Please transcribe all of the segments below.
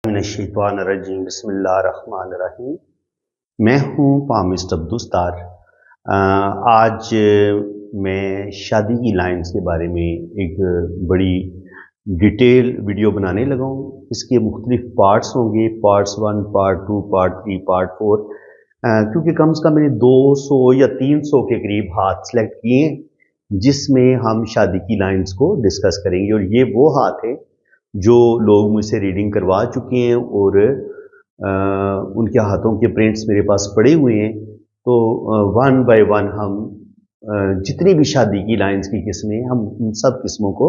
मिनश्शैतानिर्रजीम बिस्मिल्लाहिर्रहमानिर्रहीम। मैं हूँ पामिस्ट अब्दुस्तार। आज मैं शादी की लाइन्स के बारे में एक बड़ी डिटेल वीडियो बनाने लगा हूँ। इसके मुख्तलिफ पार्ट्स होंगे, पार्ट्स 1, पार्ट 2, पार्ट 3, पार्ट 4, क्योंकि कम से कम मैंने 200 या 300 के करीब हाथ सेलेक्ट किए हैं जिसमें हम शादी की लाइन्स को डिस्कस करेंगे। और ये वो हाथ है जो लोग मुझसे रीडिंग करवा चुके हैं और उनके हाथों के प्रिंट्स मेरे पास पड़े हुए हैं। तो वन बाय वन हम जितनी भी शादी की लाइन्स की किस्में हम उन सब किस्मों को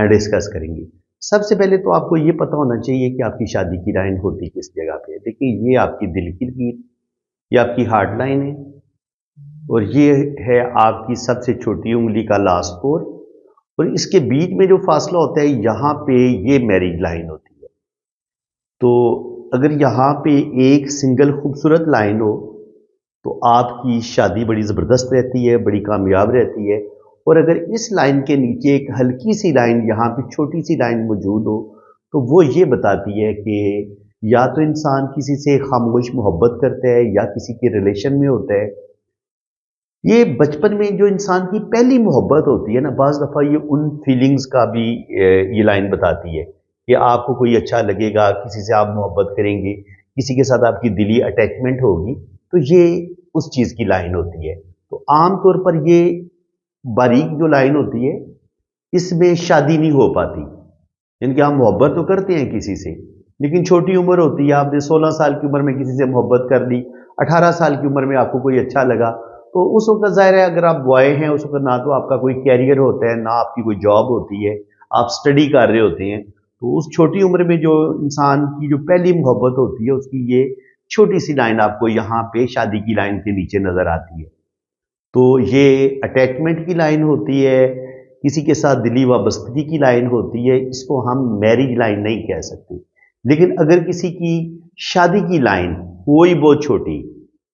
डिस्कस करेंगे। सबसे पहले तो आपको ये पता होना चाहिए कि आपकी शादी की लाइन होती किस जगह पे है। देखिए, ये आपकी दिल की लकीर, ये आपकी हार्ट लाइन है और ये है आपकी सबसे छोटी उंगली का लास्ट पोर, और इसके बीच में जो फासला होता है यहाँ पे ये मैरिज लाइन होती है। तो अगर यहाँ पे एक सिंगल खूबसूरत लाइन हो तो आपकी शादी बड़ी ज़बरदस्त रहती है, बड़ी कामयाब रहती है। और अगर इस लाइन के नीचे एक हल्की सी लाइन, यहाँ पे छोटी सी लाइन मौजूद हो तो वो ये बताती है कि या तो इंसान किसी से खामोश मोहब्बत करता है या किसी के रिलेशन में होता है। ये बचपन में जो इंसान की पहली मोहब्बत होती है ना, बाज़ दफ़ा ये उन फीलिंग्स का भी ये लाइन बताती है कि आपको कोई अच्छा लगेगा, किसी से आप मोहब्बत करेंगे, किसी के साथ आपकी दिली अटैचमेंट होगी, तो ये उस चीज़ की लाइन होती है। तो आम तौर पर ये बारीक जो लाइन होती है इसमें शादी नहीं हो पाती, यानी कि हम मोहब्बत तो करते हैं किसी से, लेकिन छोटी उम्र होती है। आपने 16 साल की उम्र में किसी से मोहब्बत कर ली, 18 साल की उम्र में आपको कोई अच्छा लगा, तो उस वक्त ज़ाहिर है अगर आप बॉय हैं उस वक्त ना तो आपका कोई कैरियर होता है, ना आपकी कोई जॉब होती है, आप स्टडी कर रहे होते हैं। तो उस छोटी उम्र में जो इंसान की जो पहली मोहब्बत होती है उसकी ये छोटी सी लाइन आपको यहाँ पे शादी की लाइन के नीचे नज़र आती है। तो ये अटैचमेंट की लाइन होती है, किसी के साथ दिली वाबस्तगी की लाइन होती है, इसको हम मैरिज लाइन नहीं कह सकते। लेकिन अगर किसी की शादी की लाइन कोई बहुत छोटी,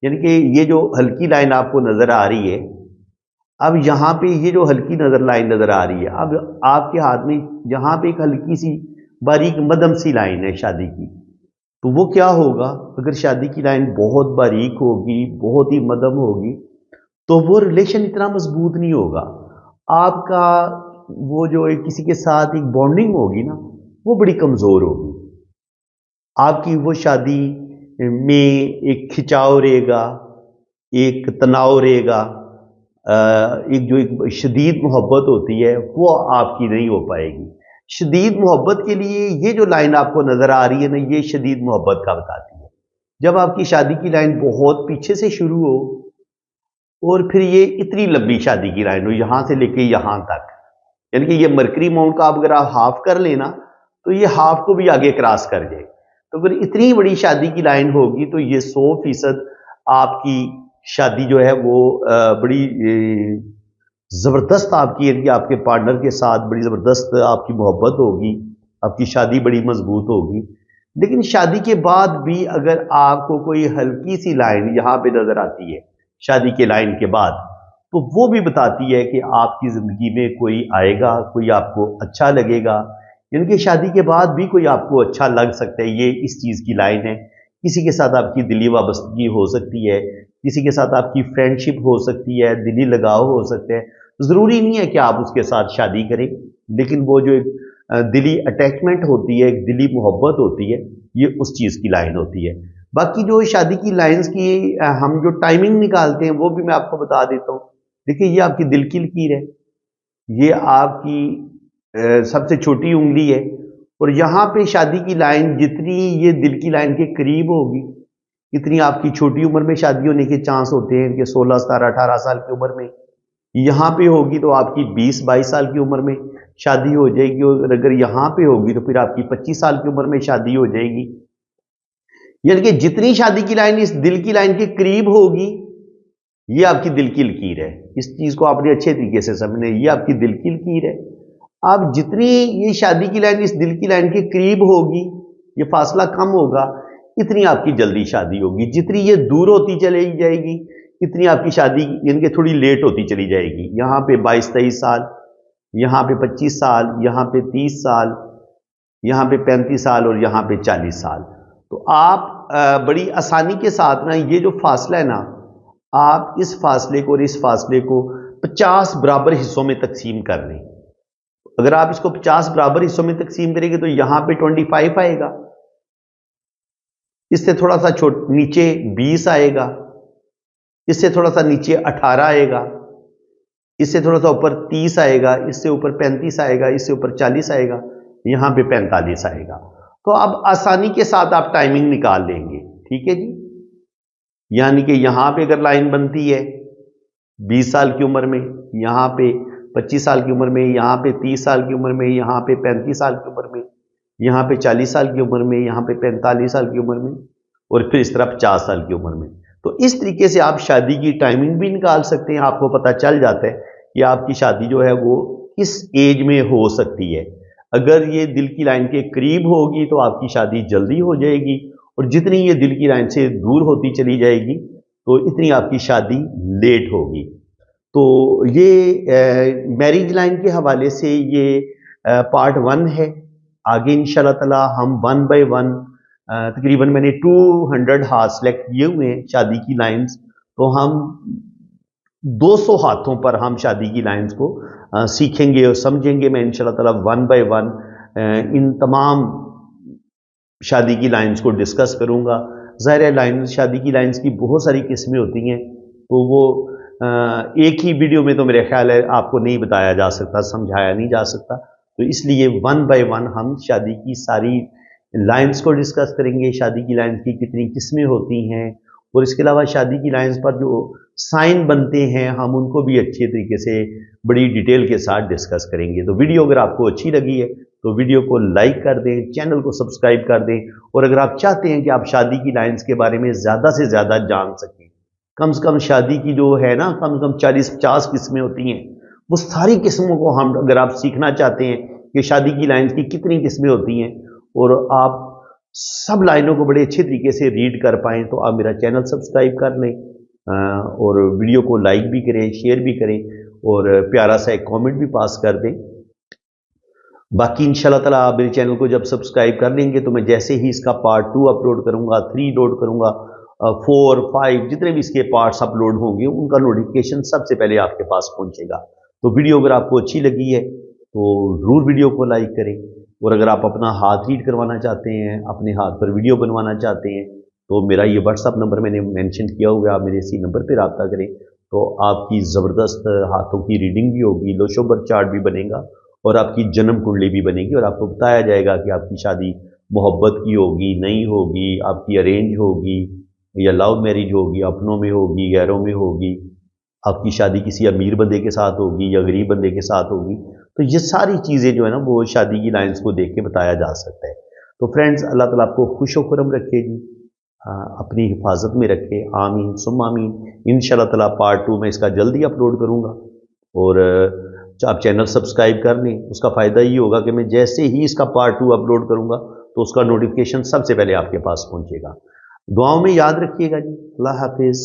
यानी कि ये जो हल्की लाइन आपको नज़र आ रही है, अब यहाँ पे ये जो हल्की लाइन नज़र आ रही है, अब आपके हाथ में यहाँ पे एक हल्की सी बारीक मध्यम सी लाइन है शादी की। तो वो क्या होगा, अगर शादी की लाइन बहुत बारीक होगी, बहुत ही मध्यम होगी, तो वो रिलेशन इतना मजबूत नहीं होगा। आपका वो जो एक किसी के साथ एक बॉन्डिंग होगी ना, वो बड़ी कमज़ोर होगी। आपकी वो शादी में एक खिंचाव रहेगा, एक तनाव रहेगा, एक जो एक शदीद मोहब्बत होती है वो आपकी नहीं हो पाएगी। शदीद मोहब्बत के लिए ये जो लाइन आपको नज़र आ रही है ना, ये शदीद मोहब्बत का बताती है। जब आपकी शादी की लाइन बहुत पीछे से शुरू हो और फिर ये इतनी लंबी शादी की लाइन हो, यहाँ से लेके यहाँ तक, यानी कि ये मरकरी माउंट का अगर आप हाफ कर लेना तो ये हाफ को भी आगे क्रॉस कर जाए। तो अगर इतनी बड़ी शादी की लाइन होगी तो ये 100% आपकी शादी जो है वो बड़ी ज़बरदस्त आपकी, यानी कि आपके पार्टनर के साथ बड़ी ज़बरदस्त आपकी मोहब्बत होगी, आपकी शादी बड़ी मजबूत होगी। लेकिन शादी के बाद भी अगर आपको कोई हल्की सी लाइन यहाँ पे नज़र आती है शादी के लाइन के बाद, तो वो भी बताती है कि आपकी ज़िंदगी में कोई आएगा, कोई आपको अच्छा लगेगा, यानी कि शादी के बाद भी कोई आपको अच्छा लग सकता है। ये इस चीज़ की लाइन है। किसी के साथ आपकी दिली वाबस्तगी हो सकती है, किसी के साथ आपकी फ्रेंडशिप हो सकती है, दिली लगाव हो सकते हैं। ज़रूरी नहीं है कि आप उसके साथ शादी करें, लेकिन वो जो एक दिली अटैचमेंट होती है, एक दिली मोहब्बत होती है, ये उस चीज़ की लाइन होती है। बाकी जो शादी की लाइन्स की हम जो टाइमिंग निकालते हैं वो भी मैं आपको बता देता हूँ। देखिए, ये आपकी दिल की लकीर है, ये आपकी सबसे छोटी उंगली है, और यहाँ पे शादी की लाइन जितनी ये दिल की लाइन के करीब होगी, इतनी आपकी छोटी उम्र में शादी होने के चांस होते हैं कि 16, 17, 18 साल की उम्र में। यहाँ पे होगी तो आपकी 20-22 साल की उम्र में शादी हो जाएगी, और अगर यहाँ पे होगी तो फिर आपकी 25 साल की उम्र में शादी हो जाएगी। यानी कि जितनी शादी की लाइन इस दिल की लाइन के करीब होगी, ये आपकी दिल की लकीर है। इस चीज को आपने अच्छे तरीके से समझना, ये आपकी दिल की लकीर है। आप जितनी ये शादी की लाइन इस दिल की लाइन के करीब होगी, ये फासला कम होगा, इतनी आपकी जल्दी शादी होगी। जितनी ये दूर होती चली जाएगी, इतनी आपकी शादी इनके थोड़ी लेट होती चली जाएगी। यहाँ पे 22-23 साल, यहाँ पे 25 साल, यहाँ पे 30 साल, यहाँ पे 35 साल और यहाँ पे 40 साल। तो आप बड़ी आसानी के साथ ना ये जो फासला है ना, आप इस फासले को और इस फासले को 50 बराबर हिस्सों में तकसीम कर लें। अगर आप इसको 50 बराबर हिस्सों में तकसीम करेंगे तो यहाँ पे 25 आएगा, इससे थोड़ा सा नीचे 20 आएगा, इससे थोड़ा सा नीचे 18 आएगा, इससे थोड़ा सा ऊपर 30 आएगा, इससे ऊपर 35 आएगा, इससे ऊपर 40 आएगा, यहाँ पे 45 आएगा। तो अब आसानी के साथ आप टाइमिंग निकाल लेंगे। ठीक है जी, यानी कि यहाँ पे अगर लाइन बनती है 20 साल की उम्र में, यहाँ पे 25 साल की उम्र में, यहाँ पे 30 साल की उम्र में, यहाँ पे 35 साल की उम्र में, यहाँ पे 40 साल की उम्र में, यहाँ पे 45 साल की उम्र में, और फिर इस तरह 50 साल की उम्र में। तो इस तरीके से आप शादी की टाइमिंग भी निकाल सकते हैं। आपको पता चल जाता है कि आपकी शादी जो है वो किस एज में हो सकती है। अगर ये दिल की लाइन के करीब होगी तो आपकी शादी जल्दी हो जाएगी, और जितनी ये दिल की लाइन से दूर होती चली जाएगी तो इतनी आपकी शादी लेट होगी। तो ये मैरिज लाइन के हवाले से ये पार्ट 1 है। आगे इंशाल्लाह ताला हम 1 बाय 1 तकरीबन मैंने 200 हाथ सेलेक्ट किए हुए हैं शादी की लाइंस। तो हम 200 हाथों पर हम शादी की लाइंस को सीखेंगे और समझेंगे। मैं इंशाल्लाह ताला 1 बाय 1 इन तमाम शादी की लाइंस को डिस्कस करूंगा। ज़ाहिर है लाइंस, शादी की लाइंस की बहुत सारी किस्में होती हैं, तो वो एक ही वीडियो में तो मेरे ख्याल है आपको नहीं बताया जा सकता, समझाया नहीं जा सकता। तो इसलिए 1 बाय 1 हम शादी की सारी लाइंस को डिस्कस करेंगे, शादी की लाइंस की कितनी किस्में होती हैं, और इसके अलावा शादी की लाइंस पर जो साइन बनते हैं हम उनको भी अच्छे तरीके से बड़ी डिटेल के साथ डिस्कस करेंगे। तो वीडियो अगर आपको अच्छी लगी है तो वीडियो को लाइक कर दें, चैनल को सब्सक्राइब कर दें, और अगर आप चाहते हैं कि आप शादी की लाइंस के बारे में ज़्यादा से ज़्यादा जान सकें, कम से कम शादी की जो है ना कम से कम 40-50 किस्में होती हैं, वो सारी किस्मों को हम अगर आप सीखना चाहते हैं कि शादी की लाइंस की कितनी किस्में होती हैं और आप सब लाइनों को बड़े अच्छे तरीके से रीड कर पाएँ, तो आप मेरा चैनल सब्सक्राइब कर लें और वीडियो को लाइक भी करें, शेयर भी करें, और प्यारा सा एक कमेंट भी पास कर दें। बाकी इंशाल्लाह ताला आप मेरे चैनल को जब सब्सक्राइब कर लेंगे तो मैं जैसे ही इसका पार्ट 2 अपलोड करूंगा, 3 लोड करूंगा, 4, 5 जितने भी इसके पार्ट्स अपलोड होंगे उनका नोटिफिकेशन सबसे पहले आपके पास पहुंचेगा। तो वीडियो अगर आपको अच्छी लगी है तो ज़रूर वीडियो को लाइक करें, और अगर आप अपना हाथ रीड करवाना चाहते हैं, अपने हाथ पर वीडियो बनवाना चाहते हैं, तो मेरा ये व्हाट्सअप नंबर मैंने मेंशन किया हुआ है, आप मेरे इसी नंबर पर रब्ता करें। तो आपकी ज़बरदस्त हाथों की रीडिंग भी होगी, लोशोबर चार्ट भी बनेगा, और आपकी जन्म कुंडली भी बनेगी, और आपको बताया जाएगा कि आपकी शादी मोहब्बत की होगी, नहीं होगी, आपकी अरेंज होगी या लव मैरिज होगी, अपनों में होगी, गैरों में होगी, आपकी शादी किसी अमीर बंदे के साथ होगी या गरीब बंदे के साथ होगी। तो ये सारी चीज़ें जो है ना वो शादी की लाइंस को देख के बताया जा सकता है। तो फ्रेंड्स, अल्लाह ताला आपको खुश व खुरम रखे जी, अपनी हिफाजत में रखे, आमीन सुम आमीन। इंशाल्लाह ताला पार्ट 2 में इसका जल्दी अपलोड करूँगा, और आप चैनल सब्सक्राइब कर लें। उसका फ़ायदा ये होगा कि मैं जैसे ही इसका पार्ट 2 अपलोड करूँगा तो उसका नोटिफिकेशन सबसे पहले आपके पास पहुँचेगा। दुआओं में याद रखिएगा जी। अल्लाह हाफिज़।